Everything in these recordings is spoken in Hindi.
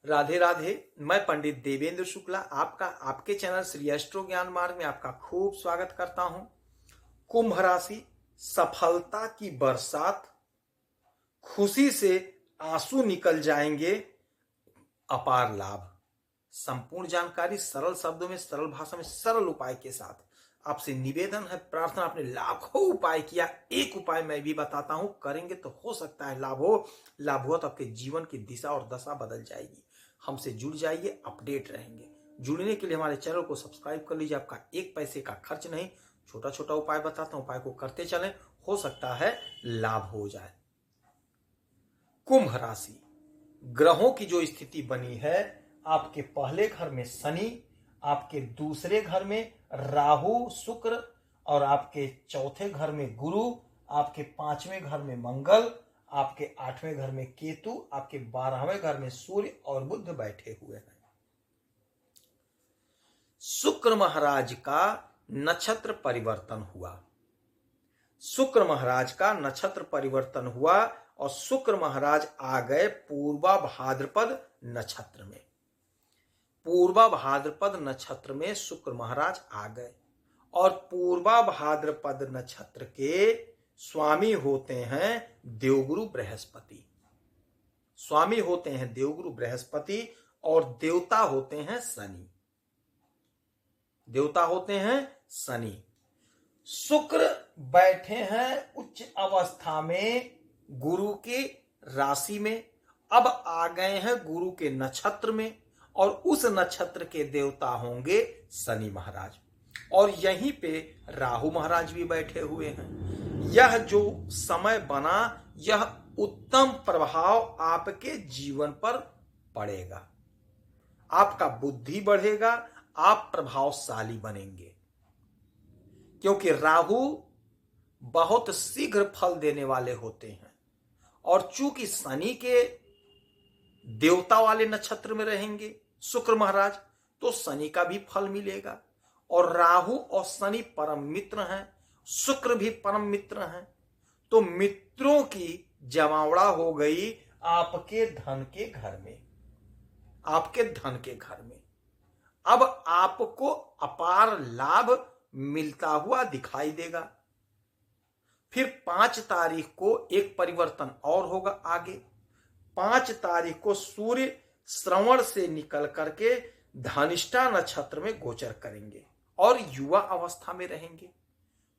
राधे राधे। मैं पंडित देवेंद्र शुक्ला आपका आपके चैनल श्री एस्ट्रो ज्ञान मार्ग में आपका खूब स्वागत करता हूं। कुंभ राशि, सफलता की बरसात, खुशी से आंसू निकल जाएंगे, अपार लाभ। संपूर्ण जानकारी सरल शब्दों में, सरल भाषा में, सरल उपाय के साथ आपसे निवेदन है, प्रार्थना। आपने लाखों उपाय किया, एक उपाय मैं भी बताता हूं, करेंगे तो हो सकता है लाभ हो। लाभ हुआ तो आपके जीवन की दिशा और दशा बदल जाएगी। हमसे जुड़ जाइए, अपडेट रहेंगे। जुड़ने के लिए हमारे चैनल को सब्सक्राइब कर लीजिए, आपका एक पैसे का खर्च नहीं। छोटा छोटा उपाय बताता हूं, उपाय को करते चलें, हो सकता है लाभ हो जाए। कुंभ राशि, ग्रहों की जो स्थिति बनी है, आपके पहले घर में शनि, आपके दूसरे घर में राहु शुक्र, और आपके चौथे घर में गुरु, आपके पांचवें घर में मंगल, आपके आठवें घर में केतु, आपके 12वें घर में सूर्य और बुध बैठे हुए हैं। शुक्र महाराज का नक्षत्र परिवर्तन हुआ। शुक्र महाराज का नक्षत्र परिवर्तन हुआ और शुक्र महाराज आ गए पूर्वा भाद्रपद नक्षत्र में। पूर्वा भाद्रपद नक्षत्र में शुक्र महाराज आ गए और पूर्वा भाद्रपद नक्षत्र के स्वामी होते हैं देवगुरु बृहस्पति। स्वामी होते हैं देवगुरु बृहस्पति और देवता होते हैं शनि। देवता होते हैं शनि। शुक्र बैठे हैं उच्च अवस्था में गुरु के राशि में, अब आ गए हैं गुरु के नक्षत्र में, और उस नक्षत्र के देवता होंगे शनि महाराज, और यहीं पे राहु महाराज भी बैठे हुए हैं। यह जो समय बना, यह उत्तम प्रभाव आपके जीवन पर पड़ेगा। आपका बुद्धि बढ़ेगा, आप प्रभावशाली बनेंगे, क्योंकि राहु बहुत शीघ्र फल देने वाले होते हैं, और चूंकि शनि के देवता वाले नक्षत्र में रहेंगे शुक्र महाराज, तो शनि का भी फल मिलेगा। और राहु और शनि परम मित्र हैं, शुक्र भी परम मित्र हैं, तो मित्रों की जमावड़ा हो गई आपके धन के घर में। आपके धन के घर में अब आपको अपार लाभ मिलता हुआ दिखाई देगा। फिर 5 तारीख को एक परिवर्तन और होगा आगे। 5 तारीख को सूर्य श्रवण से निकल करके धनिष्ठा नक्षत्र में गोचर करेंगे और युवा अवस्था में रहेंगे,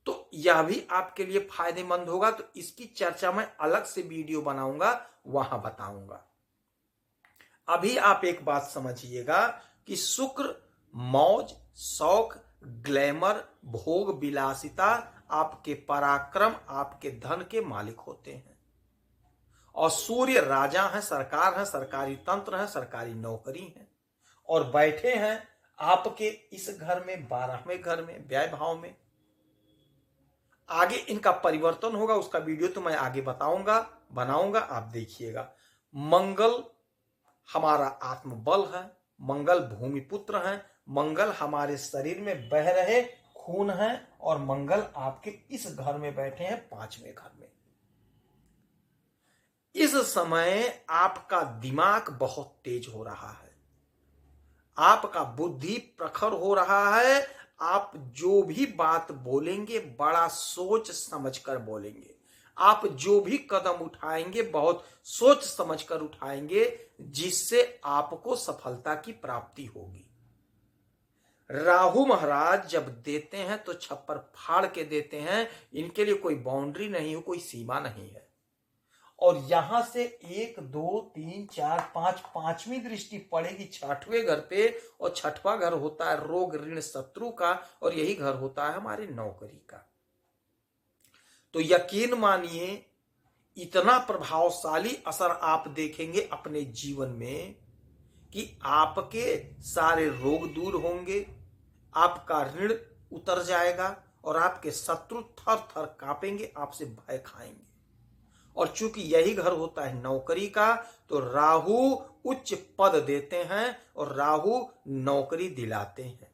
तो यह भी आपके लिए फायदेमंद होगा। तो इसकी चर्चा मैं अलग से वीडियो बनाऊंगा, वहां बताऊंगा। अभी आप एक बात समझिएगा कि शुक्र मौज, शौक, ग्लैमर, भोग विलासिता, आपके पराक्रम, आपके धन के मालिक होते हैं। और सूर्य राजा है, सरकार है, सरकारी तंत्र है, सरकारी नौकरी है, और बैठे हैं आपके इस घर में, 12वें घर में, व्यय भाव में। आगे इनका परिवर्तन होगा, उसका वीडियो तो मैं आगे बताऊंगा, बनाऊंगा, आप देखिएगा। मंगल हमारा आत्मबल है, मंगल भूमि पुत्र है, मंगल हमारे शरीर में बह रहे खून है, और मंगल आपके इस घर में बैठे हैं 5वें घर में। इस समय आपका दिमाग बहुत तेज हो रहा है, आपका बुद्धि प्रखर हो रहा है। आप जो भी बात बोलेंगे बड़ा सोच समझकर बोलेंगे। आप जो भी कदम उठाएंगे बहुत सोच समझकर उठाएंगे, जिससे आपको सफलता की प्राप्ति होगी। राहु महाराज जब देते हैं तो छप्पर फाड़ के देते हैं, इनके लिए कोई बाउंड्री नहीं हो, कोई सीमा नहीं है। और यहां से 1 2 3 4 5 5वीं दृष्टि पड़ेगी 6वें घर पे, और 6वां घर होता है रोग ऋण शत्रु का, और यही घर होता है हमारे नौकरी का। तो यकीन मानिए इतना प्रभावशाली असर आप देखेंगे अपने जीवन में कि आपके सारे रोग दूर होंगे, आपका ऋण उतर जाएगा, और आपके शत्रु थर थर कांपेंगे, आपसे भय खाएंगे। और चूंकि यही घर होता है नौकरी का, तो राहु उच्च पद देते हैं और राहु नौकरी दिलाते हैं।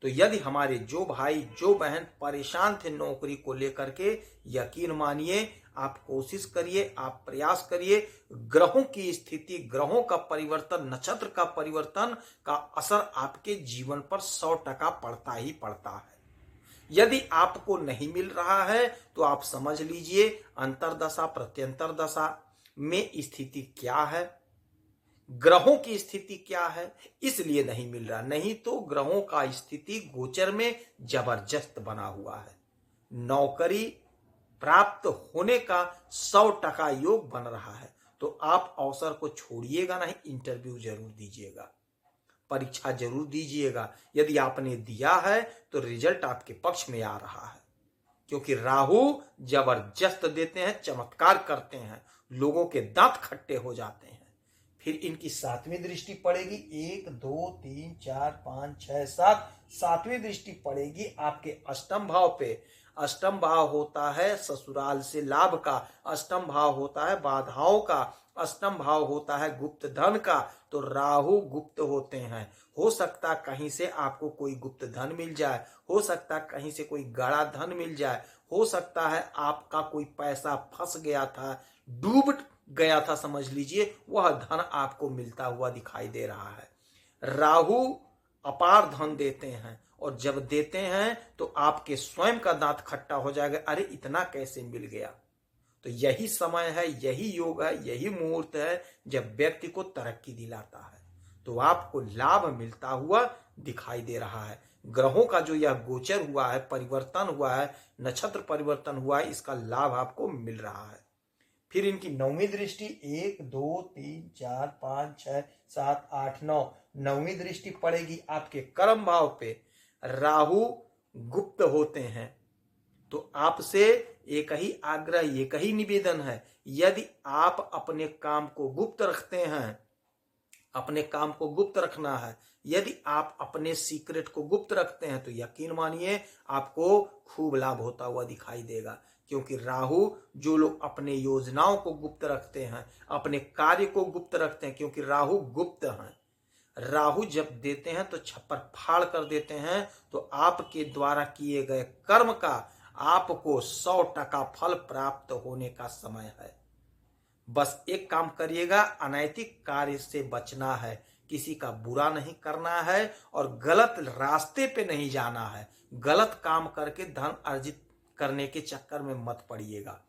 तो यदि हमारे जो भाई जो बहन परेशान थे नौकरी को लेकर के, यकीन मानिए आप कोशिश करिए, आप प्रयास करिए। ग्रहों की स्थिति, ग्रहों का परिवर्तन, नक्षत्र का परिवर्तन का असर आपके जीवन पर 100% पड़ता ही पड़ता है। यदि आपको नहीं मिल रहा है तो आप समझ लीजिए अंतर्दशा प्रत्यंतर दशा में स्थिति क्या है, ग्रहों की स्थिति क्या है, इसलिए नहीं मिल रहा। नहीं तो ग्रहों का स्थिति गोचर में जबरदस्त बना हुआ है। नौकरी प्राप्त होने का 100% योग बन रहा है। तो आप अवसर को छोड़िएगा नहीं, इंटरव्यू जरूर दीजिएगा, परीक्षा जरूर दीजिएगा। यदि आपने दिया है तो रिजल्ट आपके पक्ष में आ रहा है, क्योंकि राहु जबरदस्त देते हैं, चमत्कार करते हैं, लोगों के दांत खट्टे हो जाते हैं। फिर इनकी 7वीं दृष्टि पड़ेगी, 1 2 3 4 5 6 7, 7वीं दृष्टि पड़ेगी आपके अष्टम भाव पे। अष्टम भाव होता है ससुराल से लाभ का, अष्टम भाव होता है बाधाओं का, अष्टम भाव होता है गुप्त धन का। तो राहु गुप्त होते हैं। हो सकता कहीं से आपको कोई गुप्त धन मिल जाए, हो सकता कहीं से कोई गड़ा धन मिल जाए, हो सकता है आपका कोई पैसा फंस गया था, डूब गया था, समझ लीजिए वह धन आपको मिलता हुआ दिखाई दे रहा है। राहु अपार धन देते हैं, और जब देते हैं तो आपके स्वयं का दांत खट्टा हो जाएगा, अरे इतना कैसे मिल गया। तो यही समय है, यही योग है, यही मुहूर्त है जब व्यक्ति को तरक्की दिलाता है। तो आपको लाभ मिलता हुआ दिखाई दे रहा है। ग्रहों का जो यह गोचर हुआ है, परिवर्तन हुआ है, नक्षत्र परिवर्तन हुआ है, इसका लाभ आपको मिल रहा है। फिर इनकी 9वीं दृष्टि, 1 2 3 4 5 6 7 8 9, 9वीं दृष्टि पड़ेगी आपके कर्म भाव पे। राहु गुप्त होते हैं। तो आपसे एक ही आग्रह, एक ही निवेदन है, यदि आप अपने काम को गुप्त रखते हैं, अपने काम को गुप्त रखना है, यदि आप अपने सीक्रेट को गुप्त रखते हैं तो यकीन मानिए आपको खूब लाभ होता हुआ दिखाई देगा। क्योंकि राहु, जो लोग अपने योजनाओं को गुप्त रखते हैं, अपने कार्य को गुप्त रखते हैं, क्योंकि राहु गुप्त हैं। राहु जब देते हैं तो छप्पर फाड़ कर देते हैं। तो आपके द्वारा किए गए कर्म का आपको 100% फल प्राप्त होने का समय है। बस एक काम करिएगा, अनैतिक कार्य से बचना है, किसी का बुरा नहीं करना है, और गलत रास्ते पे नहीं जाना है। गलत काम करके धन अर्जित करने के चक्कर में मत पड़िएगा।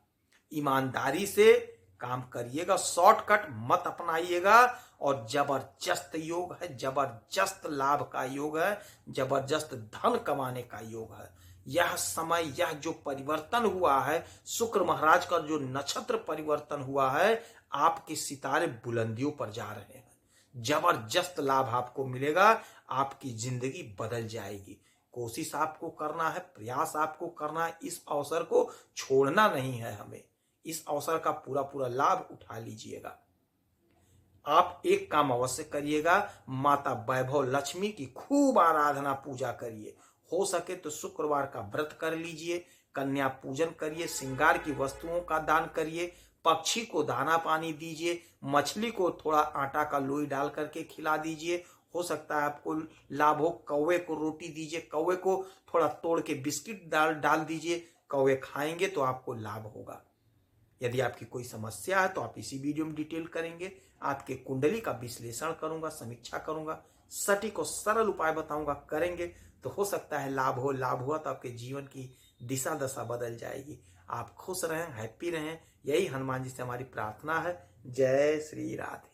ईमानदारी से काम करिएगा, शॉर्टकट मत अपनाइएगा। और जबरदस्त योग है, जबरदस्त लाभ का योग है, जबरदस्त धन कमाने का योग है। यह समय, यह जो परिवर्तन हुआ है, शुक्र महाराज का जो नक्षत्र परिवर्तन हुआ है, आपके सितारे बुलंदियों पर जा रहे हैं। जबरदस्त लाभ आपको मिलेगा, आपकी जिंदगी बदल जाएगी। कोशिश आपको करना है, प्रयास आपको करना है, इस अवसर को छोड़ना नहीं है हमें। इस अवसर का पूरा पूरा लाभ उठा लीजिएगा। आप एक काम अवश्य करिएगा, माता वैभव लक्ष्मी की खूब आराधना पूजा करिए। हो सके तो शुक्रवार का व्रत कर लीजिए, कन्या पूजन करिए, श्रृंगार की वस्तुओं का दान करिए, पक्षी को दाना पानी दीजिए, मछली को थोड़ा आटा का लोई डाल करके खिला दीजिए। हो सकता है आपको लाभ हो। कौवे को रोटी दीजिए, कौवे को थोड़ा तोड़ के बिस्किट डाल दीजिए, कौवे खाएंगे तो आपको लाभ होगा। यदि आपकी कोई समस्या है तो आप इसी वीडियो में डिटेल करेंगे। आपके कुंडली का विश्लेषण करूंगा, समीक्षा करूंगा, सटीक और सरल उपाय बताऊंगा, करेंगे तो हो सकता है लाभ हो। लाभ हुआ तो आपके जीवन की दिशा दशा बदल जाएगी। आप खुश रहें, हैप्पी रहें, यही हनुमान जी से हमारी प्रार्थना है। जय श्री राधे।